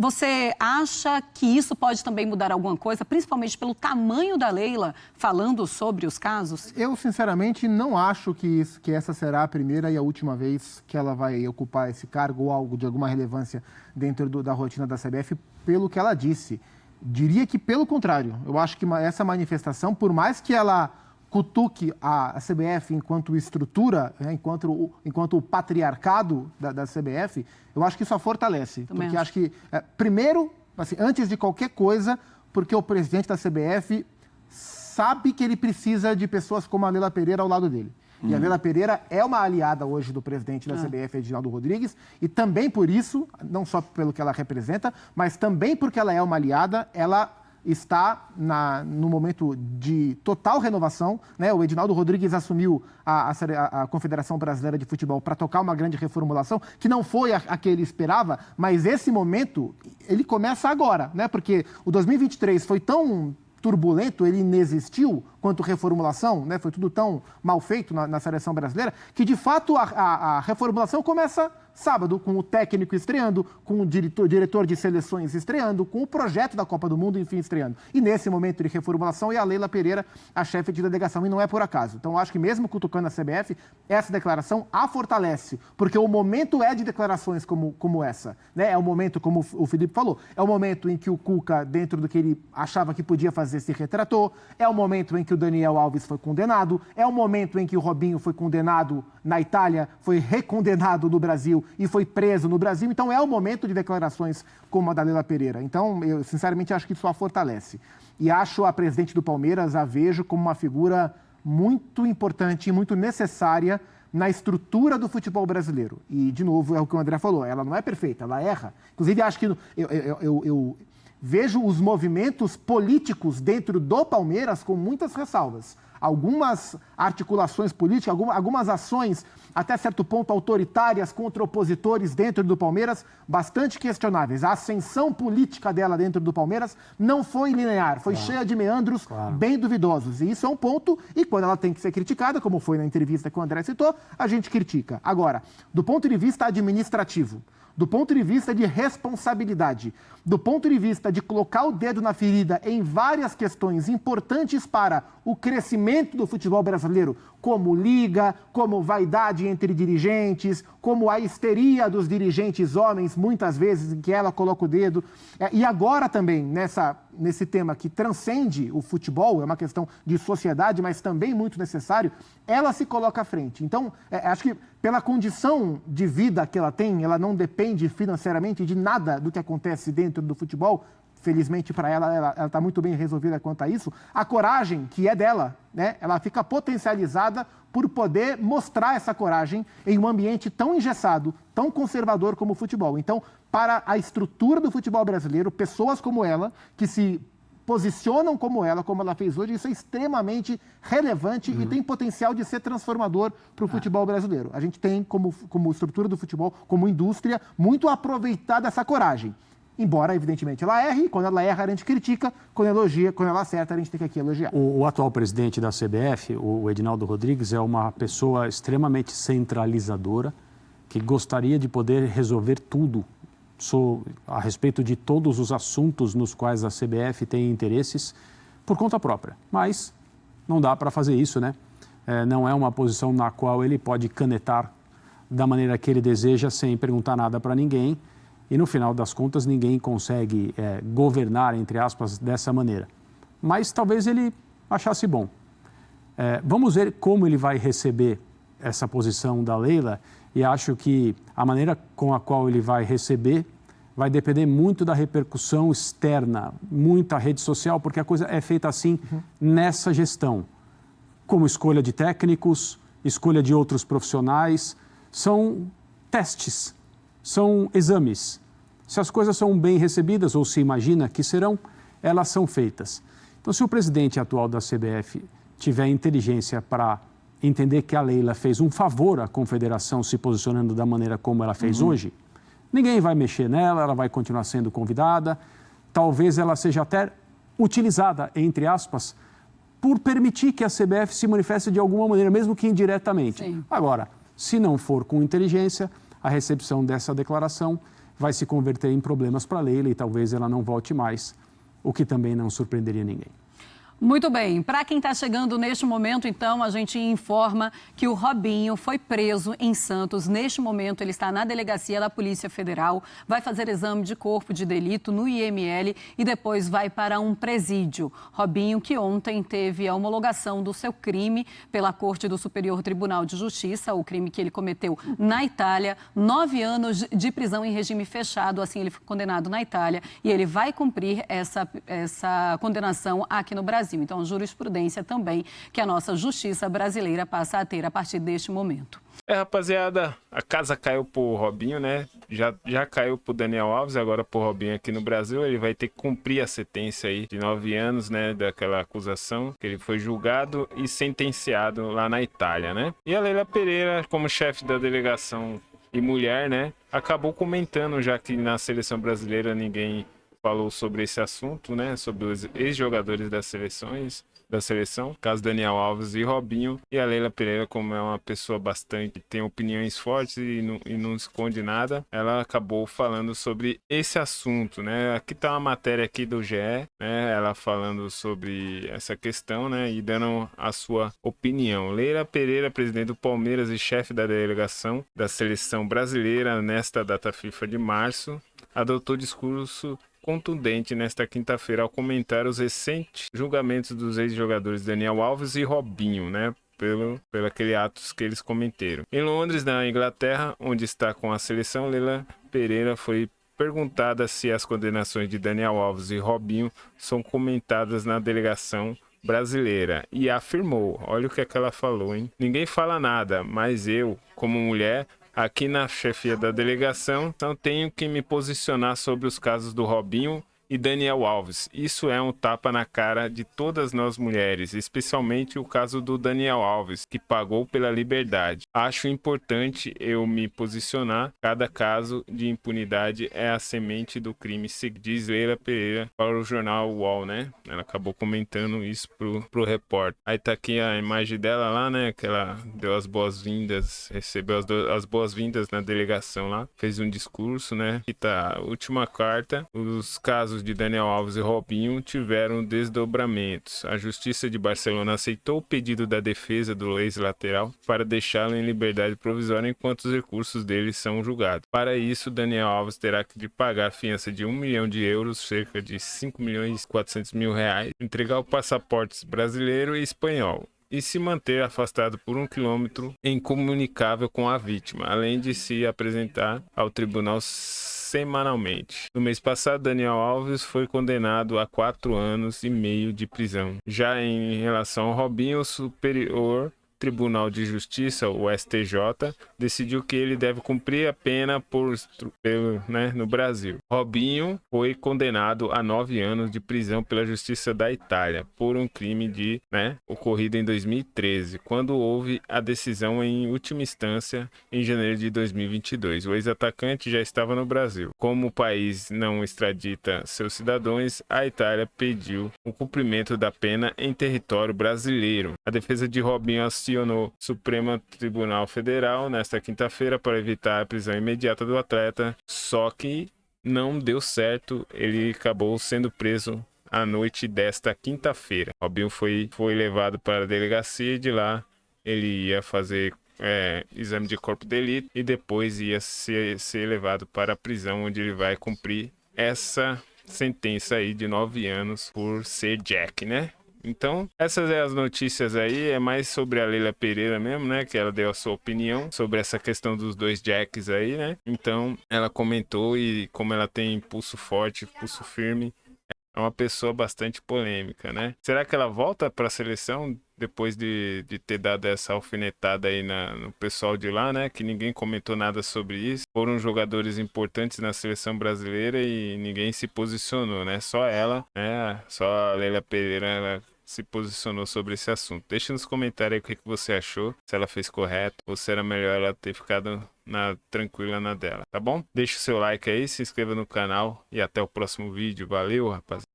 Você acha que isso pode também mudar alguma coisa, principalmente pelo tamanho da Leila falando sobre os casos? Eu, sinceramente, não acho que essa será a primeira e a última vez que ela vai ocupar esse cargo ou algo de alguma relevância dentro da rotina da CBF, pelo que ela disse. Diria que, pelo contrário, eu acho que essa manifestação, por mais que ela cutuque a CBF enquanto estrutura, né, enquanto o patriarcado da CBF, eu acho que isso a fortalece. Também porque acho que, primeiro, assim, antes de qualquer coisa, porque o presidente da CBF sabe que ele precisa de pessoas como a Leila Pereira ao lado dele. E a Leila Pereira é uma aliada hoje do presidente da CBF, Edinaldo Rodrigues, e também por isso, não só pelo que ela representa, mas também porque ela é uma aliada, ela está no momento de total renovação, né? O Edinaldo Rodrigues assumiu a Confederação Brasileira de Futebol para tocar uma grande reformulação, que não foi a que ele esperava, mas esse momento, ele começa agora, né? Porque o 2023 foi tão turbulento, ele inexistiu quanto reformulação, né? Foi tudo tão mal feito na seleção brasileira, que de fato a reformulação começa sábado, com o técnico estreando, com o diretor de seleções estreando, com o projeto da Copa do Mundo, enfim, estreando. E nesse momento de reformulação é a Leila Pereira, a chefe de delegação, e não é por acaso. Então, eu acho que mesmo cutucando a CBF, essa declaração a fortalece, porque o momento é de declarações como essa, né? É o momento, como o Felipe falou, é o momento em que o Cuca, dentro do que ele achava que podia fazer, se retratou, é o momento em que o Daniel Alves foi condenado, é o momento em que o Robinho foi condenado na Itália, foi recondenado no Brasil e foi preso no Brasil. Então, é o momento de declarações como a da Leila Pereira. Então, eu sinceramente acho que isso a fortalece. E acho a presidente do Palmeiras, a vejo como uma figura muito importante e muito necessária na estrutura do futebol brasileiro. E, de novo, é o que o André falou, ela não é perfeita, ela erra. Inclusive, acho que eu vejo os movimentos políticos dentro do Palmeiras com muitas ressalvas. Algumas articulações políticas, algumas ações, até certo ponto, autoritárias contra opositores dentro do Palmeiras, bastante questionáveis. A ascensão política dela dentro do Palmeiras não foi linear, foi cheia de meandros bem duvidosos. E isso é um ponto, e quando ela tem que ser criticada, como foi na entrevista que o André citou, a gente critica. Agora, do ponto de vista administrativo, do ponto de vista de responsabilidade, do ponto de vista de colocar o dedo na ferida em várias questões importantes para o crescimento do futebol brasileiro, como liga, como vaidade entre dirigentes, como a histeria dos dirigentes homens, muitas vezes, em que ela coloca o dedo. E agora também, nesse tema que transcende o futebol, é uma questão de sociedade, mas também muito necessário, ela se coloca à frente. Então, acho que pela condição de vida que ela tem, ela não depende financeiramente de nada do que acontece dentro do futebol. Felizmente para ela está muito bem resolvida quanto a isso. A coragem, que é dela, né, ela fica potencializada por poder mostrar essa coragem em um ambiente tão engessado, tão conservador como o futebol. Então, para a estrutura do futebol brasileiro, pessoas como ela, que se posicionam como ela fez hoje, isso é extremamente relevante e tem potencial de ser transformador para o futebol brasileiro. A gente tem, como estrutura do futebol, como indústria, muito a aproveitar dessa coragem. Embora, evidentemente, ela erre, quando ela erra, a gente critica, quando elogia, quando ela acerta, a gente tem que aqui elogiar. O atual presidente da CBF, o Edinaldo Rodrigues, é uma pessoa extremamente centralizadora, que gostaria de poder resolver tudo a respeito de todos os assuntos nos quais a CBF tem interesses por conta própria. Mas não dá para fazer isso, né? Não é uma posição na qual ele pode canetar da maneira que ele deseja sem perguntar nada para ninguém. E, no final das contas, ninguém consegue governar, entre aspas, dessa maneira. Mas talvez ele achasse bom. Vamos ver como ele vai receber essa posição da Leila, e acho que a maneira com a qual ele vai receber vai depender muito da repercussão externa, muita rede social, porque a coisa é feita assim nessa gestão. Como escolha de técnicos, escolha de outros profissionais, são testes, são exames. Se as coisas são bem recebidas, ou se imagina que serão, elas são feitas. Então, se o presidente atual da CBF tiver inteligência para entender que a Leila fez um favor à confederação se posicionando da maneira como ela fez hoje, ninguém vai mexer nela, ela vai continuar sendo convidada, talvez ela seja até utilizada, entre aspas, por permitir que a CBF se manifeste de alguma maneira, mesmo que indiretamente. Sim. Agora, se não for com inteligência, a recepção dessa declaração vai se converter em problemas para a Leila e talvez ela não volte mais, o que também não surpreenderia ninguém. Muito bem, para quem está chegando neste momento, então, a gente informa que o Robinho foi preso em Santos. Neste momento, ele está na delegacia da Polícia Federal, vai fazer exame de corpo de delito no IML e depois vai para um presídio. Robinho, que ontem teve a homologação do seu crime pela Corte do Superior Tribunal de Justiça, o crime que ele cometeu na Itália, 9 anos de prisão em regime fechado, assim ele foi condenado na Itália e ele vai cumprir essa condenação aqui no Brasil. Então, jurisprudência também que a nossa justiça brasileira passa a ter a partir deste momento. Rapaziada, a casa caiu pro Robinho, né? Já caiu pro Daniel Alves, agora pro Robinho aqui no Brasil. Ele vai ter que cumprir a sentença aí de 9 anos, né? Daquela acusação, que ele foi julgado e sentenciado lá na Itália, né? E a Leila Pereira, como chefe da delegação e mulher, né? Acabou comentando, já que na seleção brasileira ninguém falou sobre esse assunto, né? Sobre os ex-jogadores da seleção, caso Daniel Alves e Robinho. E a Leila Pereira, como é uma pessoa tem opiniões fortes e não esconde nada, ela acabou falando sobre esse assunto, né? Aqui tá uma matéria aqui do GE, né? Ela falando sobre essa questão, né? E dando a sua opinião. Leila Pereira, presidente do Palmeiras e chefe da delegação da seleção brasileira nesta data FIFA de março, adotou discurso contundente nesta quinta-feira ao comentar os recentes julgamentos dos ex-jogadores Daniel Alves e Robinho, né? Pelo aquele atos que eles cometeram. Em Londres, na Inglaterra, onde está com a seleção, Leila Pereira foi perguntada se as condenações de Daniel Alves e Robinho são comentadas na delegação brasileira e afirmou, olha o que é que ela falou, hein? Ninguém fala nada, mas eu, como mulher, aqui na chefia da delegação, então tenho que me posicionar sobre os casos do Robinho e Daniel Alves. Isso é um tapa na cara de todas nós mulheres, especialmente o caso do Daniel Alves, que pagou pela liberdade. Acho importante eu me posicionar. Cada caso de impunidade é a semente do crime, diz Leila Pereira para o jornal UOL, né? Ela acabou comentando isso pro repórter. Aí tá aqui a imagem dela lá, né? Que ela deu as boas-vindas, recebeu as boas-vindas na delegação lá, fez um discurso, né? E tá a última carta, os casos de Daniel Alves e Robinho tiveram desdobramentos. A Justiça de Barcelona aceitou o pedido da defesa do ex-lateral para deixá-lo em liberdade provisória enquanto os recursos dele são julgados. Para isso, Daniel Alves terá que pagar fiança de 1 milhão de euros, cerca de 5 milhões e 400 mil reais, entregar o passaporte brasileiro e espanhol e se manter afastado por 1 quilômetro incomunicável com a vítima, além de se apresentar ao tribunal semanalmente. No mês passado, Daniel Alves foi condenado a 4 anos e meio de prisão. Já em relação ao Robinho, o Superior Tribunal de Justiça, o STJ, decidiu que ele deve cumprir a pena no Brasil. Robinho foi condenado a 9 anos de prisão pela Justiça da Itália por um crime ocorrido em 2013, quando houve a decisão em última instância em janeiro de 2022. O ex-atacante já estava no Brasil. Como o país não extradita seus cidadãos, a Itália pediu o cumprimento da pena em território brasileiro. A defesa de Robinho acionou o Supremo Tribunal Federal nesta quinta-feira para evitar a prisão imediata do atleta, só que não deu certo, ele acabou sendo preso à noite desta quinta-feira. Robinho foi levado para a delegacia e de lá ele ia fazer exame de corpo de delito e depois ia ser levado para a prisão, onde ele vai cumprir essa sentença aí de 9 anos por ser Jack, né? Então, essas são as notícias aí, é mais sobre a Leila Pereira mesmo, né, que ela deu a sua opinião sobre essa questão dos 2 Jacks aí, né, então ela comentou e como ela tem pulso forte, pulso firme, é uma pessoa bastante polêmica, né. Será que ela volta para a seleção depois de ter dado essa alfinetada aí no pessoal de lá, né, que ninguém comentou nada sobre isso, foram jogadores importantes na seleção brasileira e ninguém se posicionou, né, só ela, né, só a Leila Pereira, ela se posicionou sobre esse assunto. Deixa nos comentários aí o que você achou, se ela fez correto ou se era melhor ela ter ficado tranquila na dela, tá bom? Deixa o seu like aí, se inscreva no canal e até o próximo vídeo. Valeu, rapaziada!